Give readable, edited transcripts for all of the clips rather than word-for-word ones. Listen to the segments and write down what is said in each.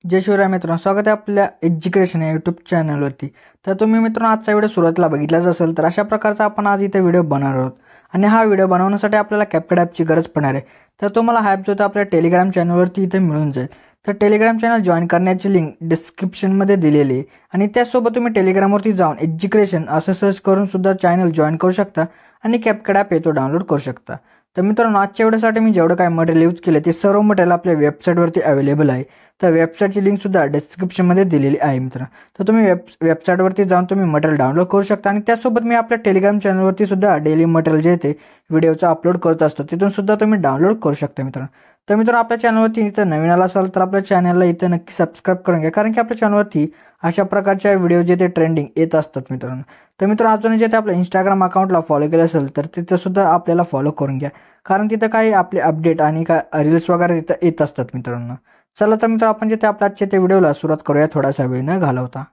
जय शिवराय मित्रांनो, स्वागत आहे आपल्या एज्युकेशन या यूट्यूब चॅनलवरती। तर तुम्ही मित्रांनो आजचा व्हिडिओ सुरुवातीला बघितलाच असेल, तर अशा प्रकारचा आपण आज इथे व्हिडिओ बनवणार आहोत आणि हा व्हिडिओ बनवण्यासाठी आपल्याला कॅपकट ॲपची गरज पडणार आहे। तर तुम्हाला हा ॲप जो आपल्या टेलिग्राम चॅनलवरती इथे मिळून जाईल। तर टेलिग्राम चॅनल जॉईन करण्याची लिंक डिस्क्रिप्शनमध्ये दिलेली आहे आणि त्यासोबत तुम्ही टेलिग्रामवरती जाऊन एज्युकेशन असं सर्च करून सुद्धा चॅनल जॉईन करू शकता आणि कॅपकट ॲप येतो डाउनलोड करू शकता। तर मित्रांनो आजच्या व्हिडिओसाठी मी जेवढं काय मटेरियल यूज केलं ते सर्व मटेरियल आपल्या वेबसाईटवरती अवेलेबल आहे। तर वेबसाईटची लिंक सुद्धा डिस्क्रिप्शनमध्ये दिलेली आहे मित्रांनो। तर तुम्ही वेबसाईटवरती जाऊन तुम्ही मटेरियल डाउनलोड करू शकता आणि त्यासोबत मी आपल्या टेलिग्राम चॅनलवरती सुद्धा डेली मटेरियल जे ते व्हिडिओचा अपलोड करत असतो, तिथून सुद्धा तुम्ही डाउनलोड करू शकता मित्रांनो। तर मित्रांनो आपल्या चॅनलवरती इथं नवीन आला असाल तर आपल्या चॅनलला इथं नक्की सबस्क्राईब करून घ्या, कारण की आपल्या चॅनलवरती अशा प्रकारच्या व्हिडिओ जे ते ट्रेंडिंग येत असतात मित्रांनो। तर मित्रांनो अजून जे ते आपल्या इंस्टाग्राम अकाउंटला फॉलो केलं असेल तर तिथं सुद्धा आपल्याला फॉलो करून घ्या, कारण तिथं काही आपले अपडेट आणि काय रील्स वगैरे तिथं येत असतात मित्रांनो। चला तर मित्र आपण जे ते आपल्या आजच्या त्या व्हिडिओला सुरुवात करूया थोडासा वेळ न घालवता।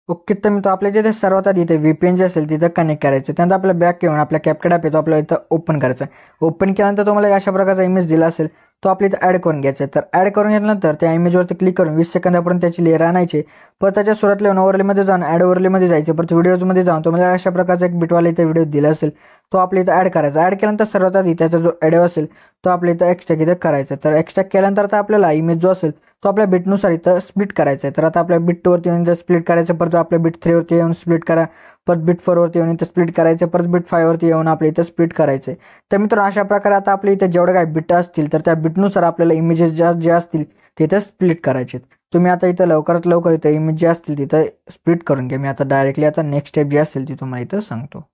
ओके, तर मित्र आपल्या जे सर्वात आधी इथे VPN जे असेल तिथं कनेक्ट करायचं। त्यानंतर आपल्या बॅक येऊन आपल्या कॅपकट ॲप येतो आपल्याला इथं ओपन करायचं आहे। ओपन केल्यानंतर तुम्हाला अशा प्रकारचा इमेज दिला असेल तो आपल्या इथं ॲड करून घ्यायचा आहे। तर ॲड करून घेतल्यानंतर त्या इमेजवरती क्लिक करून 20 सेकंदापर्यंत त्याची लेअर आणायची। परत त्याच्या सुरुवातीला ओव्हरलेमध्ये जाऊन ॲड ओव्हरलेमध्ये जायचं। परत व्हिडिओजमध्ये जाऊन तुम्हाला अशा प्रकारचा एक बिटवाला इथे व्हिडिओ दिला असेल तो आपल्या इथं ॲड करायचा। ॲड केल्यानंतर सर्वात आधी त्याचा जो ऑडिओ असेल तो आपल्या इथं एक्स्ट्रा इथं करायचा। तर एक्स्ट्रा केल्यानंतर आता आपल्याला इमेज जो असेल तो आपल्या बिटनुसार इथं स्प्लिट करायचा आहे। तर आता आपल्या बिट 2 वरती येऊन इथं स्प्लिट करायचं, परत आपल्या बिट 3 वरती येऊन स्प्लिट करा, परत बिट 4 वरती येऊन इथं स्प्लिट करायचं, परत बिट 5 वरती येऊन आपल्या इथं स्प्लिट करायचं। तर मित्रांनो अशा प्रकारे आता आपल्या इथं जेवढे काही बिट असतील तर त्या बिटनुसार आपल्याला इमेजेस जे असतील तिथं स्प्लिट करायचे। तुम्ही आता इथं लवकरात लवकर इथं इमेज जे असतील तिथं स्प्लिट करून घ्या। मी आता डायरेक्टली आता नेक्स्ट स्टेप जी असेल ती तुम्हाला इथं सांगतो।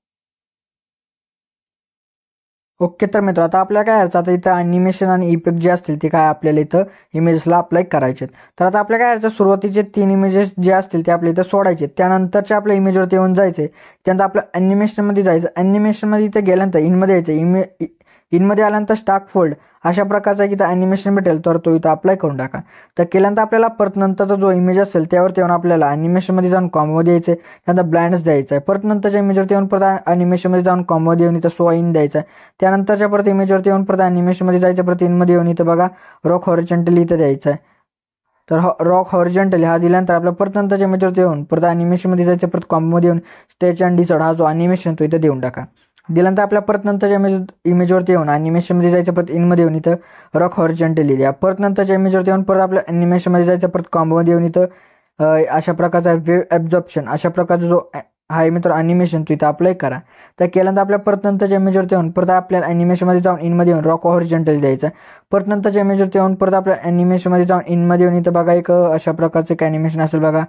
ओके, तर मित्र आता आपल्याला काय करायचं, आता इथं ॲनिमेशन आणि इफेक्ट जे असतील ते काय आपल्याला इथं इमेजेसला अप्लाय करायचे। तर आता आपल्याला काय करायचं, सुरुवातीचे 3 इमेजेस जे असतील ते आपल्या इथं सोडायचे। त्यानंतरच्या आपल्या इमेजवरती येऊन जायचे, त्यानंतर आपलं ॲनिमेशनमध्ये जायचं। ॲनिमेशनमध्ये इथं गेल्यानंतर इनमध्ये यायचं। इनमध्ये आल्यानंतर स्टाक फोल्ड अशा प्रकारचा इथं ॲनिमेशन भेटेल तर तो इथं अप्लाय करून टाका। तर केल्यानंतर आपल्याला परत नंतरचा जो इमेज असेल त्यावरती येऊन आपल्याला ॲनिमेशनमध्ये जाऊन कॉमोमध्ये यायचं आहे, त्यानंतर ब्लाइंड्स द्यायचं आहे। परत नंतरच्या इमेजवरती येऊन परत ॲनिमेशनमध्ये जाऊन कॉमोमध्ये येऊन इथं सो इन द्यायचं आहे। त्यानंतरच्या परत इमेजवरती येऊन परत ॲनिमेशनमध्ये जायचं, परत इनमध्ये येऊन इथं बघा रॉक हॉरिझॉन्टली इथं द्यायचं आहे। तर रॉक हॉरिझॉन्टली हा दिल्यानंतर आपल्या परत नंतरच्या इमेजवरती येऊन परत ॲनिमेशनमध्ये जायचं, परत कॉमोमध्ये येऊन स्टेच अँड डिसॉर्ड हा जो ॲनिमेशन तो इथं देऊन टाका। दिल्यानंतर आपल्या परत नंतरच्या इमेजवरती येऊन ॲनिमेशनमध्ये जायचं, परत इनमध्ये येऊन इथं रॉक हॉरिझॉन्टली द्या। परत नंतरच्या इमेजवरती येऊन परत आपल्या ॲनिमेशनमध्ये जायचं, परत कॉम्बोमध्ये येऊन इथं अशा प्रकारचा वेव्ह ॲब्झॉर्प्शन अशा प्रकारचा जो आहे मित्र ॲनिमेशन तो इथं अप्लाय करा। तर केल्यानंतर आपल्या परत नंतरच्या इमेजवरती येऊन परत आपल्याला ॲनिमेशनमध्ये जाऊन इनमध्ये येऊन रॉक हॉरिझॉन्टली द्यायचं। परत नंतरच्या इमेजवरती येऊन परत आपल्या ॲनिमेशनमध्ये जाऊन इनमध्ये येऊन इथं बघा एक अशा प्रकारचं एक ॲनिमेशन असेल बघा,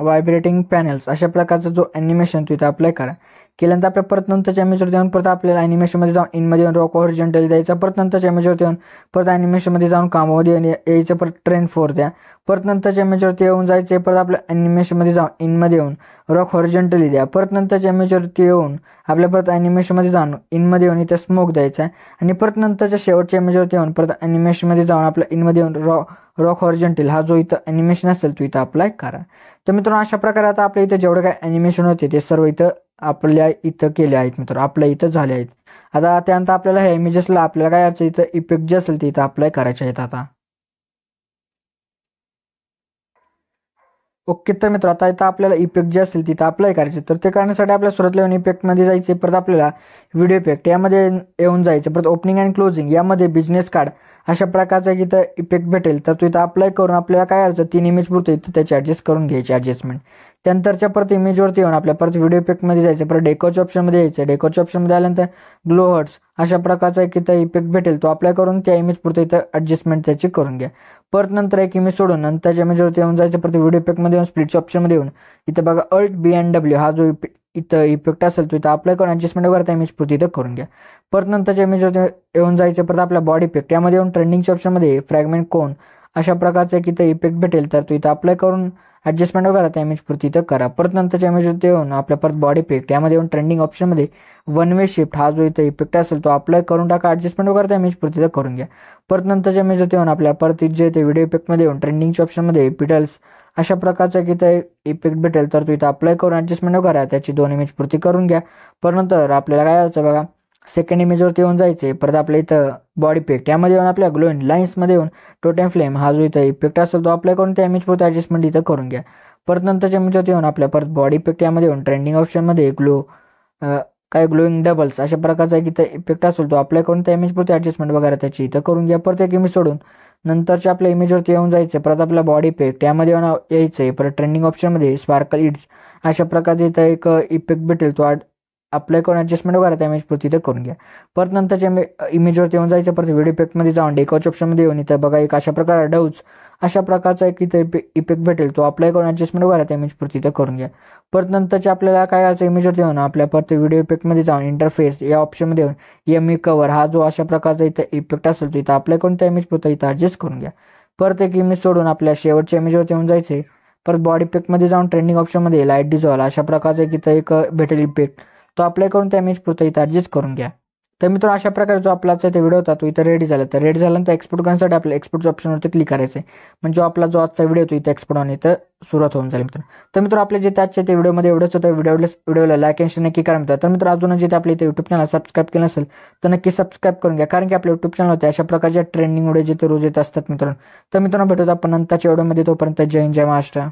व्हायब्रेटिंग पॅनल्स अशा प्रकारचा जो ॲनिमेशन तो इथं अप्लाय करा। केल्यानंतर आपल्या परत नंतरच्या इमेजवरती येऊन परत आपल्याला ॲनिमेशनमध्ये जाऊन इनमध्ये येऊन रॉक हॉरिझॉन्टली द्यायचा। परत नंतरच्या इमेजवरती येऊन परत ॲनिमेशनमध्ये जाऊन कॉमोमध्ये यायचं, परत ट्रेंड 4 द्या। परत नंतरच्या इमेजवरती येऊन जायचे, परत आपल्या ॲनिमेशनमध्ये जाऊन इनमध्ये येऊन रॉक हॉरिझॉन्टली द्या। परत नंतरच्या इमेजवरती येऊन आपल्या परत ॲनिमेशनमध्ये जाऊन इनमध्ये येऊन इथं स्मोक द्यायचा आहे आणि परत नंतरच्या शेवटच्या इमेजवरती येऊन परत ॲनिमेशनमध्ये जाऊन आपल्या इनमध्ये येऊन रॉक हॉरिझॉन्टल हा जो इथं ॲनिमेशन असेल तो इथं अप्लाय करा। तर मित्रांनो अशा प्रकारे आता आपल्या इथं जेवढे काय ॲनिमेशन होते ते सर्व इथं आपल्या इथं केले आहेत मित्र, आपल्या इथं झाले आहेत। आता त्यानंतर आपल्याला ह्या इमेजेसला आपल्याला काय करायचं, इथं इफेक्ट जे असेल ते इथं अप्लाय करायचे आहेत आता। ओके, तर मित्र आता इथं आपल्याला इफेक्ट जे असतील तिथं अप्लाय करायचे। तर ते करण्यासाठी आपल्या सुरुवातीला येऊन इफेक्टमध्ये जायचे, परत आपल्याला व्हिडिओ इफेक्ट यामध्ये येऊन जायचं, परत ओपनिंग अँड क्लोजिंग यामध्ये बिझनेस कार्ड अशा प्रकारचा इथं इफेक्ट भेटेल तर तो इथं अप्लाय करून आपल्याला काय करायचं, 3 इमेज पुरतं इथं त्याची ॲडजस्ट करून घ्यायची ॲडजस्टमेंट। त्यानंतरच्या परत इमेजवरती येऊन आपल्या परत व्हिडिओ इफेक्टमध्ये जायचं, परत डेकोरच्या ऑप्शनमध्ये यायचं। डेकोरच्या ऑप्शनमध्ये आल्यानंतर ग्लो हर्ट्स अशा प्रकारचा एक इथं इफेक्ट भेटेल तो अप्लाय करून त्या इमेज पुरतं इथं ॲडजस्टमेंट त्याची करून घ्या। परत नंतर एक इमेज सोडून नंतरच्या इमेजवरती येऊन जायचं, परत व्हिडिओ इफेक्टमध्ये येऊन स्प्लिटच्या ऑप्शनमध्ये येऊन इथं बघा अल्ट BNW हा जो इथं इफेक्ट असेल तो इथं अप्लाय करून ॲडजस्टमेंट वगैरे त्या इमेज पुरती इथं करून घ्या। परत नंतरच्या इमेजवरती येऊन जायचं, परत आपल्या बॉडी इफेक्ट यामध्ये येऊन ट्रेंडिंगच्या ऑप्शनमध्ये फ्रॅगमेंट कोन अशा प्रकारचा एक इथं इफेक्ट भेटेल तर तो इथं अप्लाय करून ॲडजस्टमेंट वगैरे त्या इमेज पुरती इथं करा। परत नंतरच्या इमेजवरती येऊन आपल्या परत बॉडी इफेक्ट यामध्ये येऊन ट्रेंडिंग ऑप्शनमध्ये वन वे शिफ्ट हा जो इथं इफेक्ट असेल तो अप्लाय करून टाका, ॲडजस्टमेंट वगैरे त्या इमेज पुरती इथं करून घ्या। परत नंतरच्या इमेजवरती येऊन आपल्या परत जे ते व्हिडिओ इफेक्टमध्ये येऊन ट्रेंडिंगच्या ऑप्शनमध्ये पिटल्स अशा प्रकारचा एक इथं इफेक्ट भेटेल तर तो इथं अप्लाय करून ॲडजस्टमेंट वगैरे त्याची 2 इमेज पुरती करून घ्या। परत नंतर आपल्याला काय करायचं बघा, सेकंड इमेजवरती येऊन जायचे. परत आपल्या इथं बॉडी इफेक्ट यामध्ये येऊन आपल्या ग्लोइंग लाईन्समध्ये येऊन टोटेम फ्लेम हा जो इथं इफेक्ट असेल तो अप्लाय करून त्या इमेजपुरती ॲडजस्टमेंट इथं करून घ्या. परत नंतरच्या इमेजवरती येऊन आपल्या परत बॉडी इफेक्ट यामध्ये येऊन ट्रेंडिंग ऑप्शनमध्ये काय ग्लोईंग डबल्स अशा प्रकारचा एक इथं इफेक्ट असेल तो अप्लाय करून त्या इमेजपुरती ॲडजस्टमेंट वगैरे त्याची इथं करून घ्या. परत एक इमेज सोडून नंतरच्या आपल्या इमेजवरती येऊन जायचं. परत आपला बॉडी इफेक्ट यामध्ये येऊन यायचं आहे. परत ट्रेंडिंग ऑप्शनमध्ये स्पार्कल इड्स अशा प्रकारचा इथं एक इफेक्ट भेटेल तो अप्लाय करून ॲडजस्टमेंट वगैरे त्या इमेजपुरती इथं करून घ्या. परत नंतरच्या इमेजवरती येऊन जायचं. परत व्हिडिओ इफेक्टमध्ये जाऊन डेकॉच ऑप्शनमध्ये येऊन इथं बघा एक अशा प्रकारे डव्स अशा प्रकारचा एक इथं इफेक्ट भेटेल तो अप्लाय करून ॲडजस्टमेंट वगैरे त्या इमेजपुरती इथं करून घ्या. परत नंतरच्या आपल्याला काय करायचं इमेजवरती येऊन आपल्या परत व्हिडिओ इफेक्टमध्ये जाऊन इंटरफेस या ऑप्शनमध्ये येऊन एम कवर हा जो अशा प्रकारचा इथं इफेक्ट असेल तो इथं अप्लाय करून त्या इमेजपुरता इथं ॲडजस्ट करून घ्या. परत एक इमेज सोडून आपल्या शेवटच्या इमेजवरती येऊन जायचे. परत बॉडी इफेक्टमध्ये जाऊन ट्रेंडिंग ऑप्शनमध्ये लाईट डिझॉल्व अशा प्रकारचा एक इथं एक भेटेल इफेक्ट तो अप्लाय करून त्या इमेजपुरता इथं ॲडजस्ट करून घ्या. तर मित्रांनो अशा प्रकारे जो आपला इथे व्हिडिओ होता तो इथं रेडी झाला. तर रेडी झाल्यानंतर एक्सपोर्ट करण्यासाठी आपल्या एक्सपोर्टच्या ऑप्शनवरती क्लिक करायचं आहे. म्हणजे आपला जो आजचा व्हिडिओ तो इथं एक्सपोर्ट होऊन इथं सुरुवात होऊन जाईल मित्रांनो. तर मित्रांनो आपले जे त्याच्या ते व्हिडिओमध्ये एवढंच होतं. व्हिडिओला लाईक आणि शेअर नक्की करा मित्रांनो. तर मित्रांनो अजून जे आपल्या इथे यूट्यूब चॅनल सबस्क्राईब केलं असेल तर नक्की सबस्क्राईब करून घ्या. कारण की आपल्या यूट्यूब चॅनलवरती अशा प्रकारच्या ट्रेंडिंग व्हिडिओ जिथे रोज येत असतात मित्रांनो. तर मित्रांनो भेटूया आपण नंतरच्या व्हिडिओमध्ये. तोपर्यंत जय हिंद जय महाराष्ट्र.